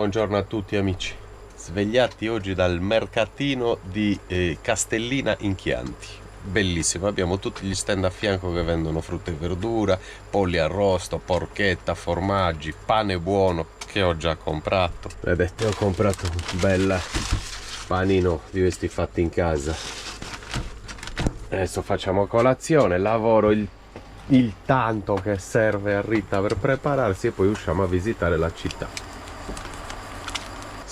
Buongiorno a tutti amici, svegliati oggi dal mercatino di Castellina in Chianti. Bellissimo, abbiamo tutti gli stand a fianco che vendono frutta e verdura, polli arrosto, porchetta, formaggi, pane buono che ho già comprato. Vedete, ho comprato un bel panino di questi fatti in casa. Adesso facciamo colazione, lavoro il tanto che serve a Rita per prepararsi e poi usciamo a visitare la città.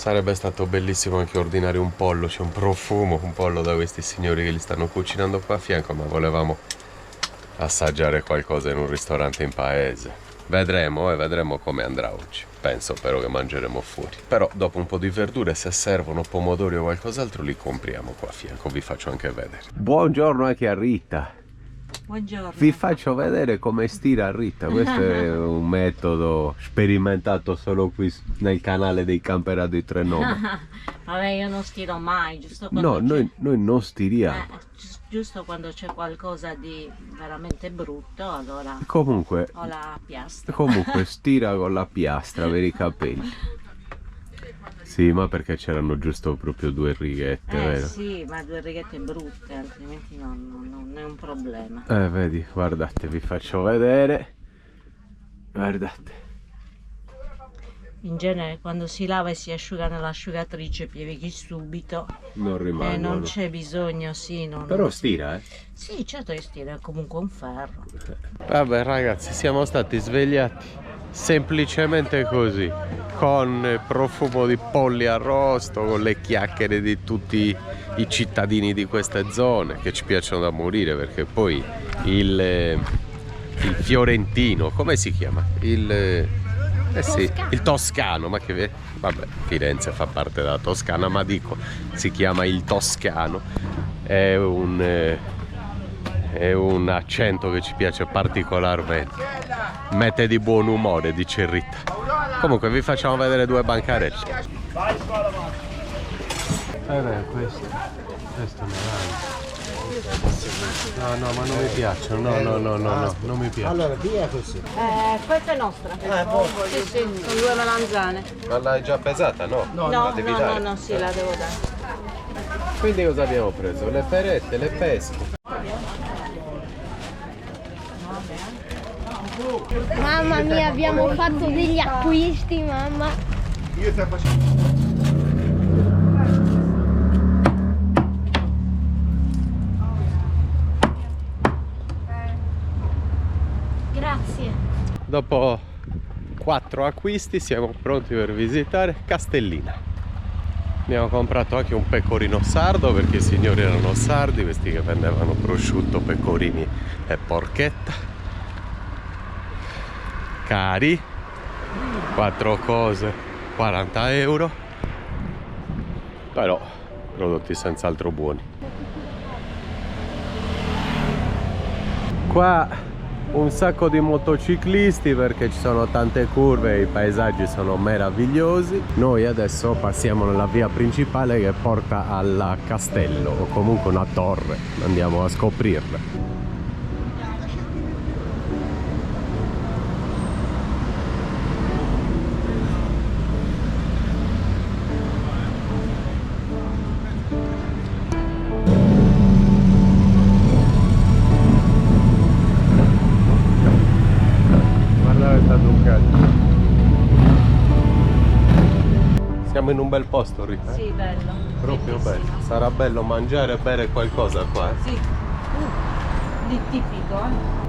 Sarebbe stato bellissimo anche ordinare un pollo, c'è un profumo, un pollo da questi signori che li stanno cucinando qua a fianco, ma volevamo assaggiare qualcosa in un ristorante in paese. Vedremo come andrà oggi. Penso però che mangeremo fuori. Però dopo un po' di verdure, se servono pomodori o qualcos'altro, li compriamo qua a fianco, vi faccio anche vedere. Buongiorno anche a Rita. Buongiorno. Vi faccio vedere come stira Rita. Questo è un metodo sperimentato solo qui nel canale dei Camperado 39. Vabbè, io non stiro mai, giusto quando No, noi non stiriamo. giusto quando c'è qualcosa di veramente brutto, allora Comunque, ho la piastra. comunque stira con la piastra per i capelli. Sì, ma perché c'erano giusto proprio due righette, vero? Sì, ma due righette brutte, altrimenti non è un problema. Vedi, guardate, vi faccio vedere. Guardate. In genere quando si lava e si asciuga nell'asciugatrice pieghi subito. Non rimangono. Non c'è bisogno, sì. Però stira, Sì, certo che stira, è comunque un ferro. Vabbè ragazzi, siamo stati svegliati semplicemente così, con profumo di polli arrosto, con le chiacchiere di tutti i cittadini di queste zone che ci piacciono da morire, perché poi il fiorentino, come si chiama? Il toscano, ma che vabbè, Firenze fa parte della Toscana, ma dico, si chiama il toscano, è un accento che ci piace particolarmente, mette di buon umore, dice Rita. Comunque vi facciamo vedere due bancarelle. Questo è no, ma non mi piacciono, no, non mi piace. Allora, via così. Questa è nostra. Sì, sono due melanzane. Ma l'hai già pesata, no? No, sì, la devo dare. Quindi cosa abbiamo preso? Le perette, le pesche. Mamma mia, abbiamo fatto degli acquisti, mamma. Io sto facendo. Grazie. Dopo 4 acquisti siamo pronti per visitare Castellina. Abbiamo comprato anche un pecorino sardo perché i signori erano sardi, questi che vendevano prosciutto, pecorini e porchetta. Cari, 4 cose, 40 euro, però prodotti senz'altro buoni. Qua un sacco di motociclisti perché ci sono tante curve e i paesaggi sono meravigliosi. Noi adesso passiamo nella via principale che porta al castello, o comunque una torre, andiamo a scoprirla. Siamo in un bel posto, Rita. Sì, bello. Proprio bello. Sarà bello mangiare e bere qualcosa qua. Sì. Di tipico,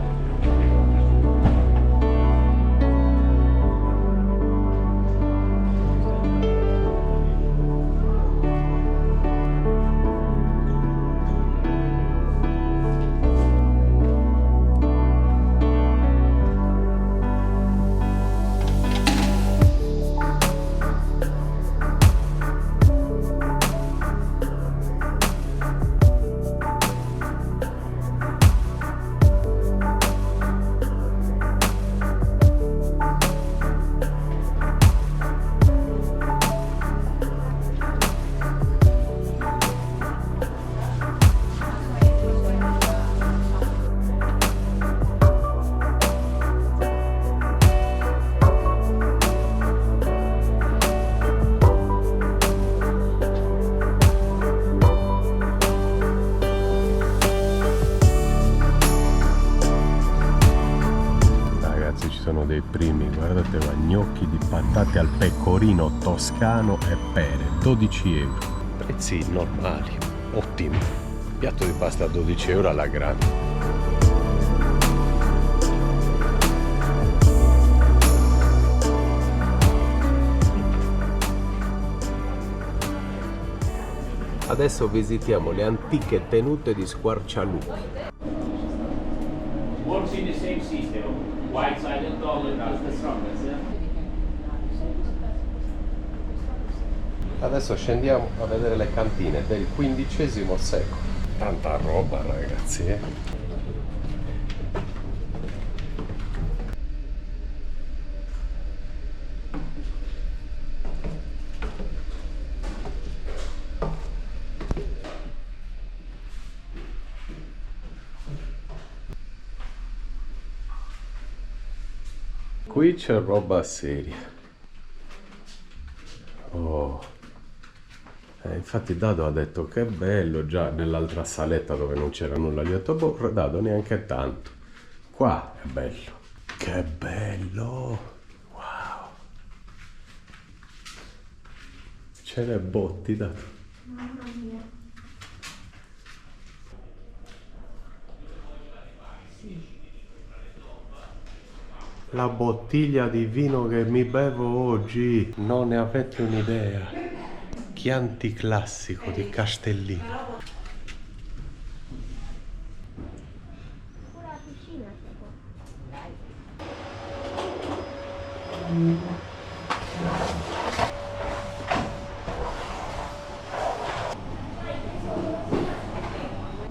dei primi, guardate qua, gnocchi di patate al pecorino toscano e pere, 12 euro. Prezzi normali, ottimi. Piatto di pasta a 12 euro alla grande. Adesso visitiamo le antiche tenute di Squarcialupi. Works in the same system. White side and dollar does the strongest. Adesso scendiamo a vedere le cantine del XV secolo. Tanta roba, ragazzi, eh? Qui c'è roba seria. Oh. Infatti Dado ha detto che bello, già nell'altra saletta dove non c'era nulla. Gli ho detto, boh, Dado, neanche tanto. Qua è bello. Che bello. Wow. Ce ne botti, Dado. Mamma mia. La bottiglia di vino che mi bevo oggi, non ne avete un'idea. Chianti classico di Castellino.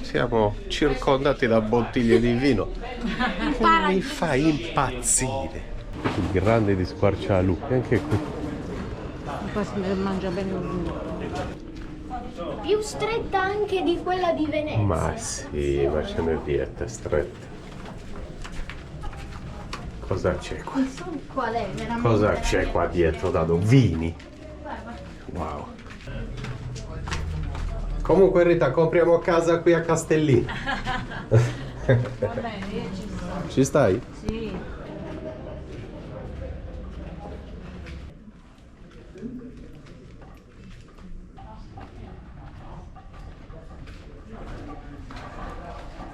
Siamo circondati da bottiglie di vino. Mi fa impazzire. Il grande di Squarcialupi, anche qui. Mangia bene il vino. Più stretta anche di quella di Venezia. Ma sì, ma ce n'è dieta stretta. Cosa c'è qua? Non so qual è veramente. Cosa c'è qua dietro, Dado? Vini? Wow. Comunque Rita, compriamo casa qui a Castellino. Va bene, io ci sto. Ci stai? Sì.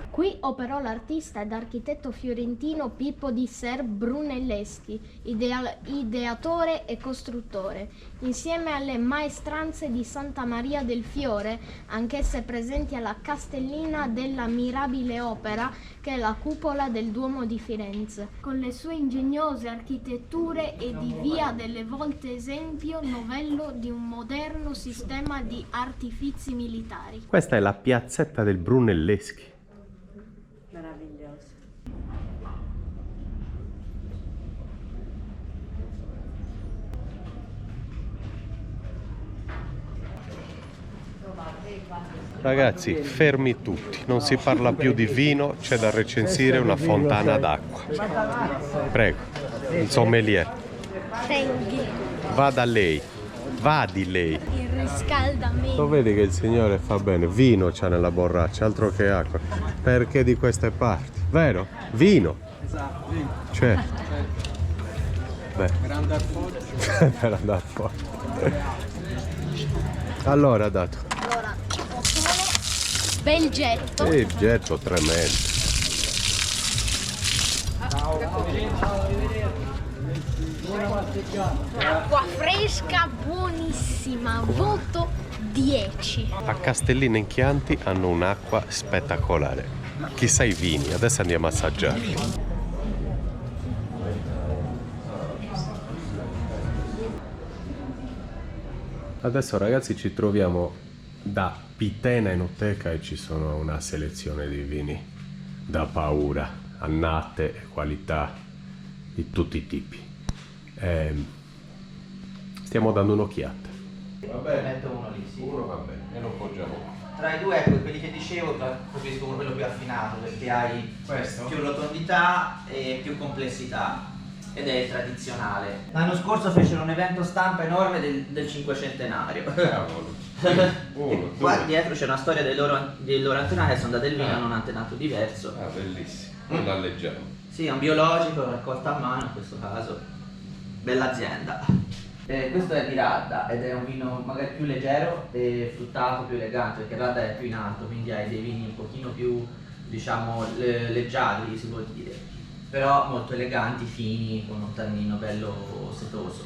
Qui operò l'artista ed architetto fiorentino Pippo di Ser Brunelleschi, ideatore e costruttore, insieme alle maestranze di Santa Maria del Fiore, anch'esse presenti alla Castellina della Mirabile Opera, che è la cupola del Duomo di Firenze. Con le sue ingegnose architetture e di Via delle Volte esempio novello di un moderno sistema di artifizi militari. Questa è la piazzetta del Brunelleschi. Meraviglioso. Ragazzi, fermi tutti, non si parla più di vino, c'è da recensire una fontana d'acqua. Prego, il sommelier. Tenghi, Vada lei, vadi lei. il riscaldamento. Lo vedi che il Signore fa bene, vino c'ha nella borraccia, altro che acqua. Perché di queste parti, vero? Vino. Esatto, vino. Certo. Beh. Per andare fuori. Per andare fuori. Allora, Dato. Allora, solo bel getto. Il getto tremendo. Acqua fresca, buonissima. Voto 10. A Castellino in Chianti hanno un'acqua spettacolare. Chissà i vini, adesso andiamo a assaggiarli. Adesso ragazzi ci troviamo da Pitena Enoteca e ci sono una selezione di vini da paura, annate e qualità di tutti i tipi. Stiamo dando un'occhiata. Va bene, metto uno lì, sì. Uno va bene e lo poggiamo. Tra i due, ecco, quelli che dicevo, preferisco quello più affinato perché hai Questo? più rotondità e più complessità ed è il tradizionale. L'anno scorso fecero un evento stampa enorme del cinquecentenario. Cavolo. Uno, Qua due. dietro c'è una storia dei loro antenati, sono da Delvino, hanno un antenato diverso. Ah, bellissimo. Lo leggiamo. Sì, è un biologico raccolto a mano in questo caso. Bella azienda. Questo è di Radda ed è un vino magari più leggero e fruttato, più elegante, perché Radda è più in alto, quindi hai dei vini un pochino più, diciamo, leggiadri, si può dire, però molto eleganti, fini, con un tannino bello setoso.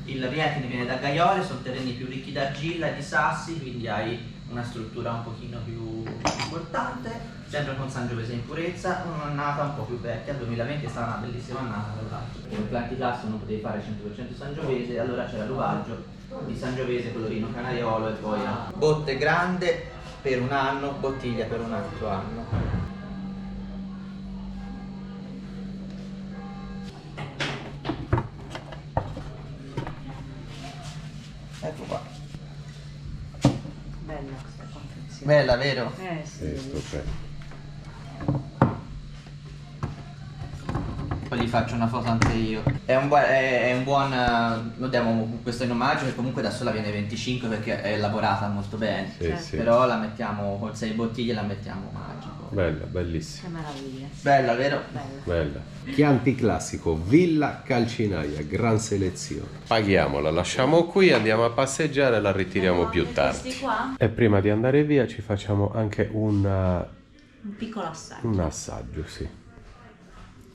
Il Rietine viene da Gaiole, sono terreni più ricchi d'argilla e di sassi, quindi hai una struttura un pochino più importante, sempre con Sangiovese in purezza, un'annata un po' più vecchia, 2020 è stata una bellissima annata tra l'altro, perché nel Planticlasso non potevi fare 100% Sangiovese, allora c'era l'uvaggio di Sangiovese, colorino canaiolo e poi botte grande per un anno, bottiglia per un altro anno. Ecco qua. Bella questa confezione. Bella, vero? Sì. Stupendo. Poi gli faccio una foto anche io. È un buon. Lo diamo questo in omaggio, che comunque da sola viene 25 perché è lavorata molto bene. Sì, sì. Però la mettiamo con 6 bottiglie, la mettiamo magico. Bella, bellissima. Che meraviglia. Bella, vero? Bella. Bella. Chianti classico, Villa Calcinaia, gran selezione. Paghiamola, lasciamo qui, andiamo a passeggiare e la ritiriamo più tardi. Questi qua, E prima di andare via ci facciamo anche un piccolo assaggio. assaggio, sì,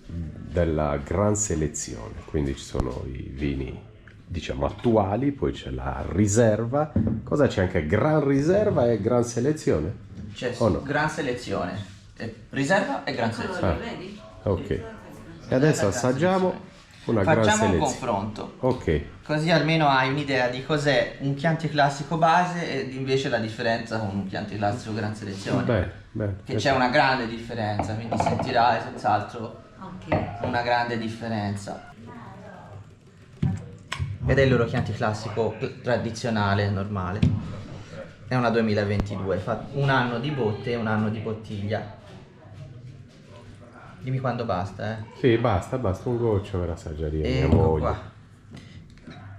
della gran selezione. Quindi ci sono i vini, diciamo, attuali, poi c'è la riserva. Cosa c'è? Anche gran riserva e gran selezione? C'è O no? gran selezione. Riserva e gran selezione. Vedi? Ok. E adesso assaggiamo una gran Facciamo un selezione. confronto. Ok. Così almeno hai un'idea di cos'è un Chianti classico base e invece la differenza con un Chianti classico gran selezione. Bene. Che c'è una grande differenza, quindi sentirai senz'altro Ok. una grande differenza. Ed è il loro Chianti classico tradizionale, normale. È una 2022, fa un anno di botte e un anno di bottiglia. Dimmi quando basta, Sì, basta, un goccio per assaggiare mia Ecco moglie. qua.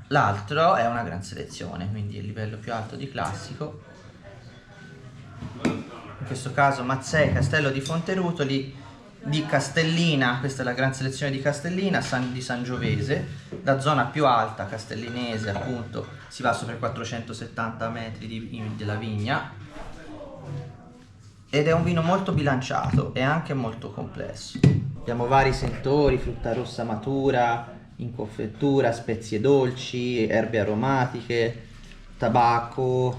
L'altro è una gran selezione, quindi il livello più alto di classico. In questo caso Mazzei, Castello di Fonterutoli, di Castellina, questa è la gran selezione di Castellina, di Sangiovese, da zona più alta castellinese appunto si va sopra i 470 metri della vigna ed è un vino molto bilanciato e anche molto complesso. Abbiamo vari sentori, frutta rossa matura, in confettura, spezie dolci, erbe aromatiche, tabacco,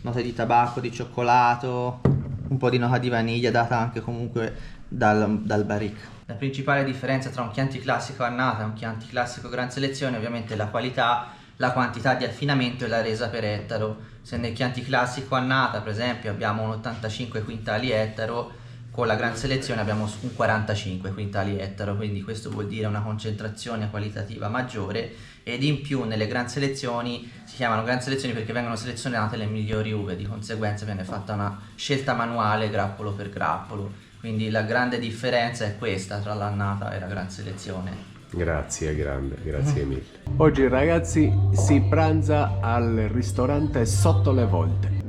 note di tabacco, di cioccolato, un po' di nota di vaniglia data anche comunque dal barrique. La principale differenza tra un Chianti classico annata e un Chianti classico gran selezione ovviamente è la qualità, la quantità di affinamento e la resa per ettaro. Se nel Chianti classico annata per esempio abbiamo un 85 quintali ettaro, con la gran selezione abbiamo un 45 quintali ettaro, quindi questo vuol dire una concentrazione qualitativa maggiore ed in più nelle gran selezioni si chiamano gran selezioni perché vengono selezionate le migliori uve, di conseguenza viene fatta una scelta manuale grappolo per grappolo. Quindi la grande differenza è questa tra l'annata e la gran selezione. Grazie, grande, grazie mille. Oggi ragazzi si pranza al ristorante Sotto le Volte.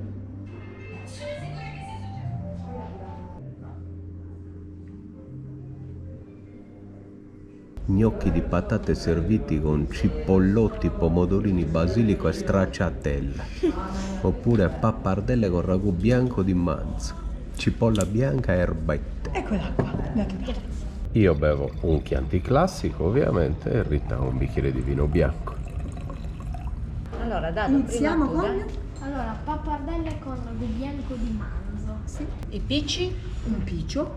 Gnocchi di patate serviti con cipollotti, pomodorini, basilico e stracciatella. Oppure pappardelle con ragù bianco di manzo, cipolla bianca e erbette. Eccola qua, naturale. Io bevo un Chianti classico ovviamente e Rita un bicchiere di vino bianco. Allora, Dado, Iniziamo prima tu, con dai. Allora, pappardelle con ragù bianco di manzo. sì, I picci un piccio,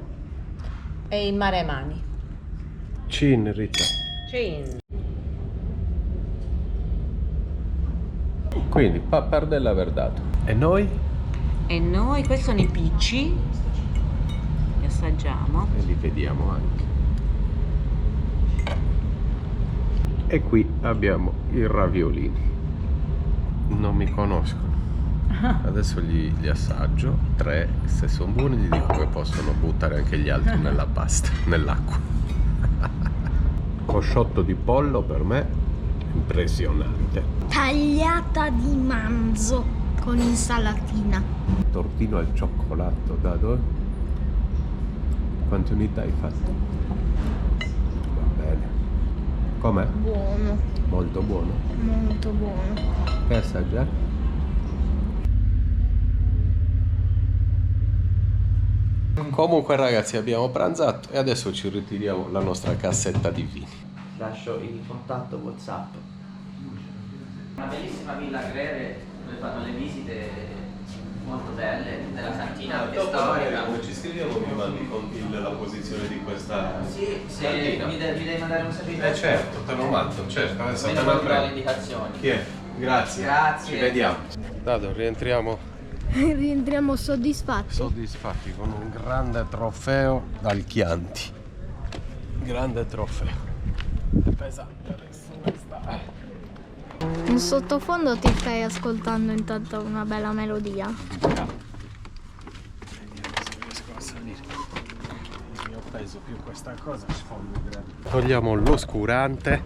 e il mare mani. Cin, Rita. Cin. Quindi pappardella verdato. E noi? E noi, questi sono i picci. Li assaggiamo. E li vediamo anche. E qui abbiamo i raviolini. Non mi conoscono. Adesso li assaggio. 3, se sono buoni gli dico che possono buttare anche gli altri nella pasta, nell'acqua. Cosciotto di pollo per me, impressionante. Tagliata di manzo con insalatina. Tortino al cioccolato, da dove? Quante unità hai fatto? Com'è? Buono, Molto buono. molto buono. Che assaggiare? Comunque ragazzi, abbiamo pranzato e adesso ci ritiriamo la nostra cassetta di vini. Lascio il contatto WhatsApp. Una bellissima villa Greve dove fanno le visite molto belle, della cantina che è storica. ci scriviamo mi mandi la posizione di questa Sì, se mi devi mandare un servizio. certo, te lo mando, certo, adesso Me te ne lo do le prendo. indicazioni. Chi è? Grazie. Grazie. Ci vediamo. Dado, rientriamo Rientriamo soddisfatti. soddisfatti con un grande trofeo dal Chianti. Grande trofeo. È pesante adesso questa. In sottofondo ti stai ascoltando intanto una bella melodia. Vediamo se riesco a salire. Il mio peso più questa cosa sfondo grande. Togliamo l'oscurante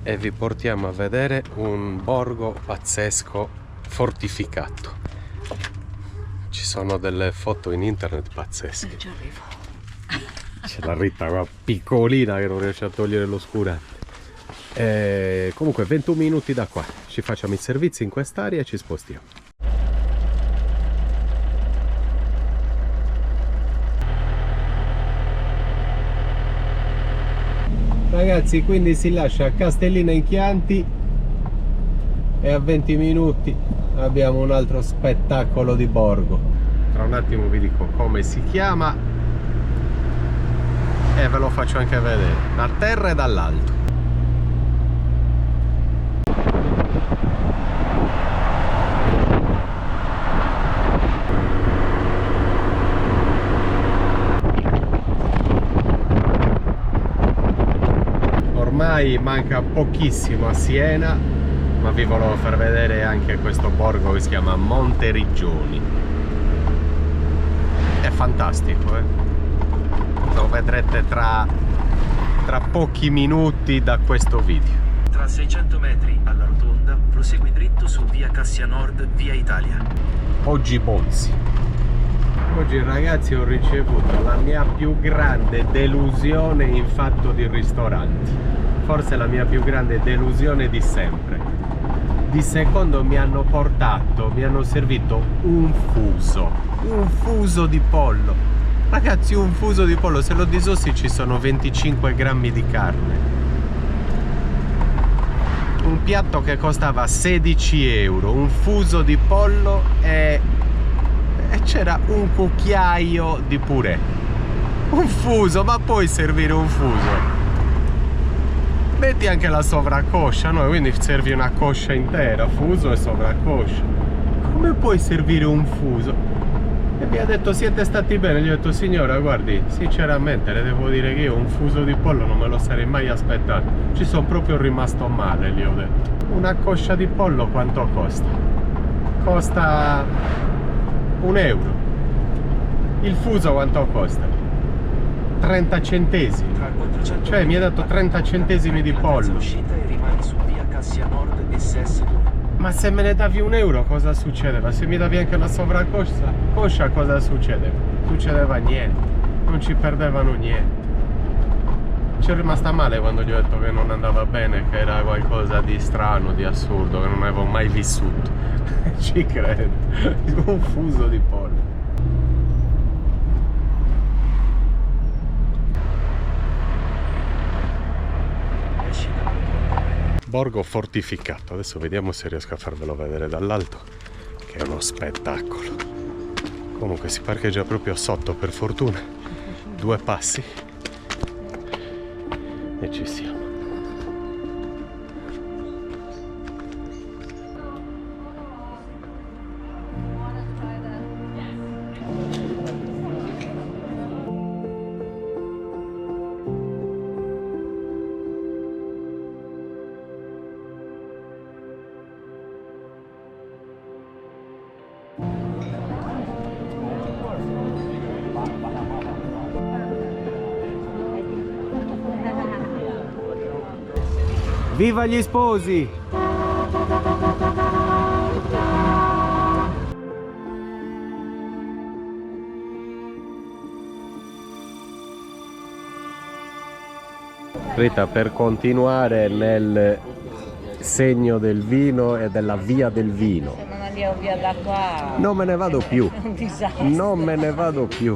e vi portiamo a vedere un borgo pazzesco fortificato. Ci sono delle foto in internet pazzesche. Ci arrivo. C'è la Rita qua piccolina che non riesce a togliere l'oscurante. Comunque 21 minuti da qua. Ci facciamo i servizi in quest'area e ci spostiamo. Ragazzi, quindi si lascia Castellina in Chianti e a 20 minuti abbiamo un altro spettacolo di borgo. Tra un attimo vi dico come si chiama e ve lo faccio anche vedere da terra e dall'alto. Ormai manca pochissimo a Siena, ma vi volevo far vedere anche questo borgo che si chiama Monteriggioni. È fantastico, lo vedrete tra pochi minuti da questo video. Tra 600 metri alla rotonda, prosegui dritto su via Cassia Nord, via Italia. Oggi Bonzi. Oggi ragazzi ho ricevuto la mia più grande delusione in fatto di ristoranti. Forse la mia più grande delusione di sempre. Di secondo mi hanno servito un fuso di pollo. Ragazzi, un fuso di pollo, se lo disossi ci sono 25 grammi di carne. Un piatto che costava 16 euro, un fuso di pollo e c'era un cucchiaio di purè. Un fuso, ma puoi servire un fuso? Metti anche la sovraccoscia, no? Quindi servi una coscia intera, fuso e sovraccoscia. Come puoi servire un fuso? E mi ha detto siete stati bene, gli ho detto signora guardi, sinceramente le devo dire che io un fuso di pollo non me lo sarei mai aspettato, ci sono proprio rimasto male, gli ho detto. Una coscia di pollo quanto costa? Costa 1 euro. Il fuso quanto costa? 30 centesimi. Cioè mi ha dato 30 centesimi di pollo. Uscita e rimani su via Cassia Nord e SS2. Ma se me ne davi 1 euro cosa succedeva? Se mi davi anche la sovraccoscia cosa succedeva? Succedeva niente, non ci perdevano niente. Ci è rimasta male quando gli ho detto che non andava bene, che era qualcosa di strano, di assurdo, che non avevo mai vissuto. Ci credo, un fuso di pollo. Borgo fortificato, adesso vediamo se riesco a farvelo vedere dall'alto, che è uno spettacolo. Comunque si parcheggia proprio sotto, per fortuna, 2 passi e ci siamo. Viva gli sposi! Rita, per continuare nel segno del vino e della via del vino. Se non andiamo via da qua... Non me ne vado più. Un disastro. Non me ne vado più.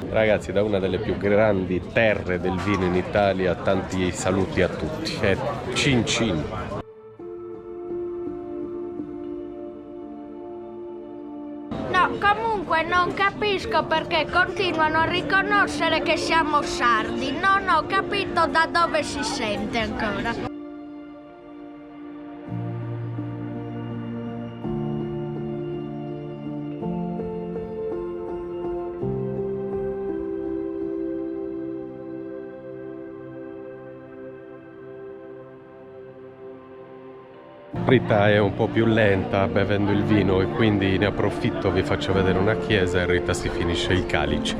Ragazzi, da una delle più grandi terre del vino in Italia, tanti saluti a tutti. È Cin Cin. No, comunque non capisco perché continuano a riconoscere che siamo sardi. Non ho capito da dove si sente ancora. Rita è un po' più lenta bevendo il vino e quindi ne approfitto, vi faccio vedere una chiesa e Rita si finisce il calice.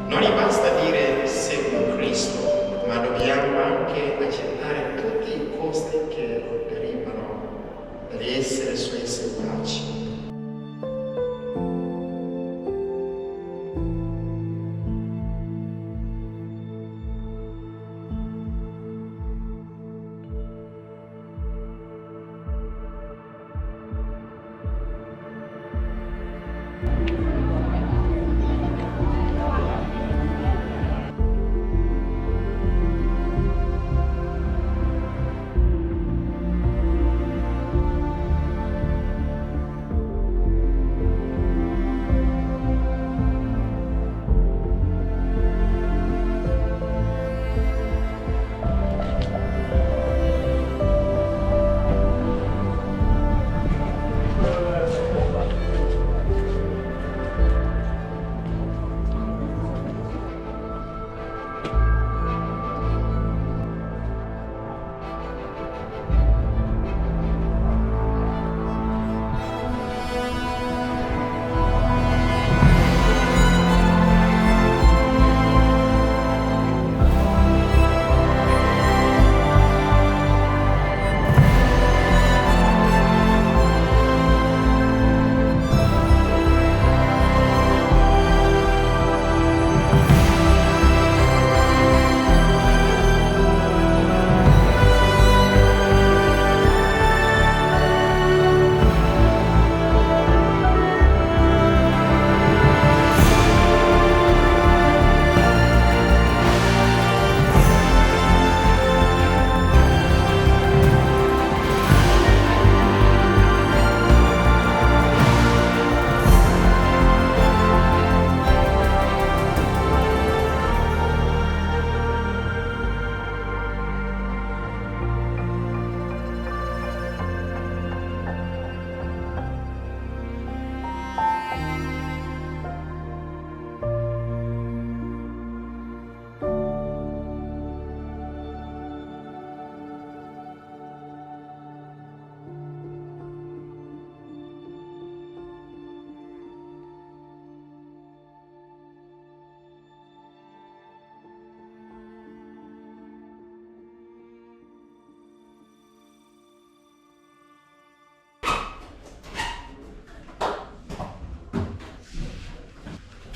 Non gli basta dire seguo Cristo, ma dobbiamo anche accettare tutti i costi che derivano dall'essere suoi seguaci.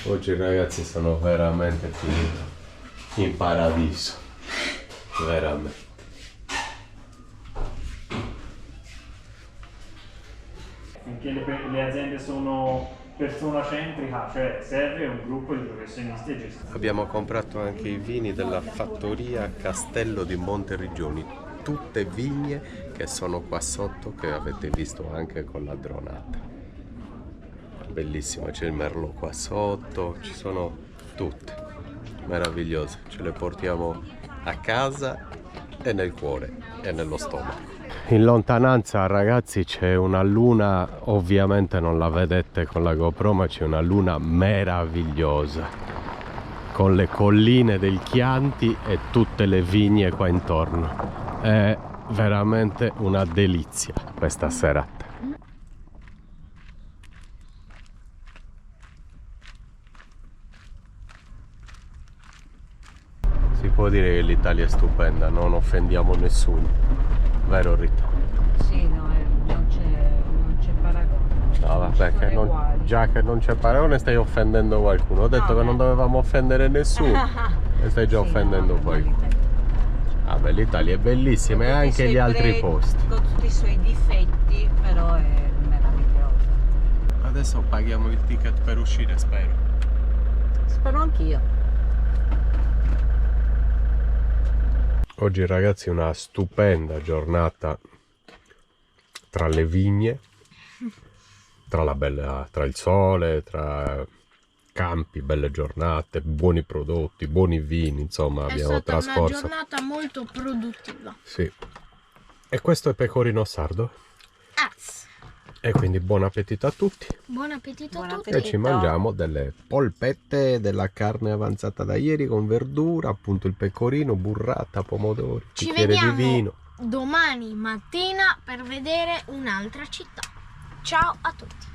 Oggi ragazzi sono veramente finito in paradiso, veramente. Finché le aziende sono persona-centrica, cioè serve un gruppo di professionisti e gestori. Abbiamo comprato anche i vini della fattoria Castello di Monteriggioni, tutte vigne che sono qua sotto, che avete visto anche con la dronata. Bellissimo, c'è il merlot qua sotto, ci sono tutte, meravigliose, ce le portiamo a casa e nel cuore e nello stomaco. In lontananza ragazzi c'è una luna, ovviamente non la vedete con la GoPro, ma c'è una luna meravigliosa con le colline del Chianti e tutte le vigne qua intorno. È veramente una delizia questa serata. Si può dire che l'Italia è stupenda, non offendiamo nessuno, vero Rita? Sì, sì, no, non c'è paragone. No, vabbè, che già che non c'è paragone stai offendendo qualcuno. Ho detto che non dovevamo offendere nessuno e stai già offendendo qualcuno. Vabbè, l'Italia è bellissima e anche gli altri posti. Con tutti i suoi difetti, però è meravigliosa. Adesso paghiamo il ticket per uscire, spero. Spero anch'io. Oggi ragazzi una stupenda giornata tra le vigne, tra il sole, tra campi, belle giornate, buoni prodotti, buoni vini, insomma abbiamo trascorso. È stata una giornata molto produttiva. Sì. E questo è Pecorino Sardo. Az. E quindi buon appetito a tutti. Buon appetito a Buon tutti. E ci mangiamo delle polpette, della carne avanzata da ieri con verdura, appunto il pecorino, burrata, pomodori, Ci bicchiere di vediamo vino. domani mattina per vedere un'altra città. Ciao a tutti.